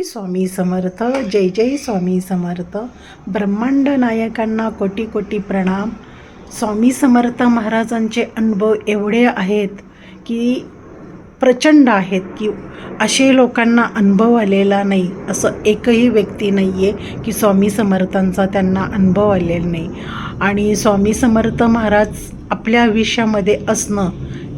स्वामी समर्थ. जय जय स्वामी समर्थ. ब्रह्मांड नायकांना कोटी कोटी प्रणाम. स्वामी समर्थ महाराजांचे अनुभव एवढे आहेत की प्रचंड आहेत की असे लोकांना अनुभव आलेला नाही असं एकही व्यक्ती नाही आहे की स्वामी समर्थांचा त्यांना अनुभव आलेला नाही. आणि स्वामी समर्थ महाराज आपल्या आयुष्यामध्ये असणं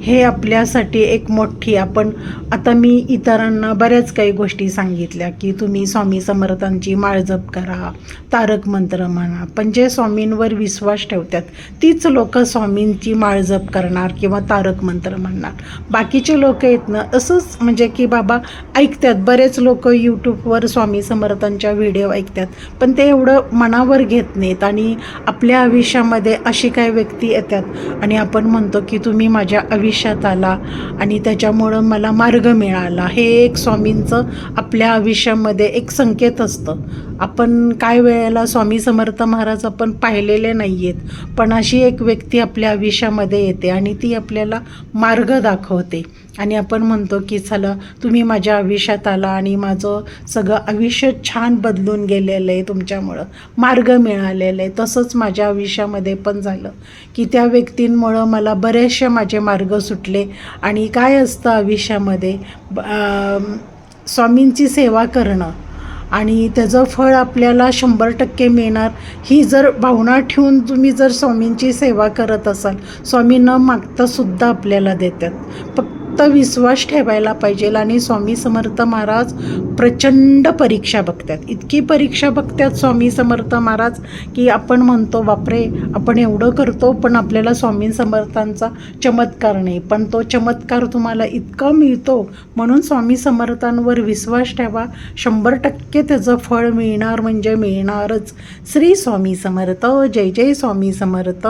हे आपल्यासाठी एक मोठी आता मी इतरांना बऱ्याच काही गोष्टी सांगितल्या की तुम्ही स्वामी समर्थांची माळ जप करा, तारक मंत्र म्हणा, पण जे स्वामींवर विश्वास ठेवतात तीच लोक स्वामींची माळ जप करणार किंवा तारक मंत्र म्हणणार. बाकीचे लोक आहेत ना असंच म्हणजे की बाबा ऐकतात, बरेच लोक यूट्यूबवर स्वामी समर्थांच्या व्हिडिओ ऐकतात पण ते एवढं मनावर घेत नाहीत. आणि आपल्या आयुष्यामध्ये अशी काही व्यक्ती येतात आणि आपण म्हणतो की तुम्ही माझ्या आयुष्यात आला आणि त्याच्यामुळं मला मार्ग मिळाला. हे एक स्वामींचं आपल्या आयुष्यामध्ये एक संकेत असतं. आपण काय वेळेला स्वामी समर्थ महाराज आपण पाहिलेले नाही आहेत पण अशी एक व्यक्ती आपल्या आयुष्यामध्ये येते आणि ती आपल्याला मार्ग दाखवते आणि आपण म्हणतो की चला तुम्ही माझ्या आयुष्यात आला आणि माझं सगळं आयुष्य छान बदलून गेलेलं आहे, तुमच्यामुळं मार्ग मिळालेलं आहे. तसंच माझ्या आयुष्यामध्ये पण झालं की त्या व्यक्तींमुळं मला बरेचसे माझे मार्ग सुटले. आणि काय असतं आयुष्यामध्ये स्वामींची सेवा करणं आणि त्याचं फळ आपल्याला 100% मिळणार ही जर भावना ठेवून तुम्ही जर स्वामींची सेवा करत असाल, स्वामी न मागतासुद्धा आपल्याला देतात. फक्त विश्वास ठेवायला पाहिजे. आणि स्वामी समर्थ महाराज प्रचंड परीक्षा बघतात, इतकी परीक्षा बघतात स्वामी समर्थ महाराज की आपण म्हणतो बापरे आपण एवढं करतो पण आपल्याला स्वामी समर्थांचा चमत्कार नाही, पण तो चमत्कार तुम्हाला इतका मिळतो. म्हणून स्वामी समर्थांवर विश्वास ठेवा, 100% त्याचं फळ मिळणार म्हणजे मिळणारच. श्री स्वामी समर्थ. जय जय स्वामी समर्थ.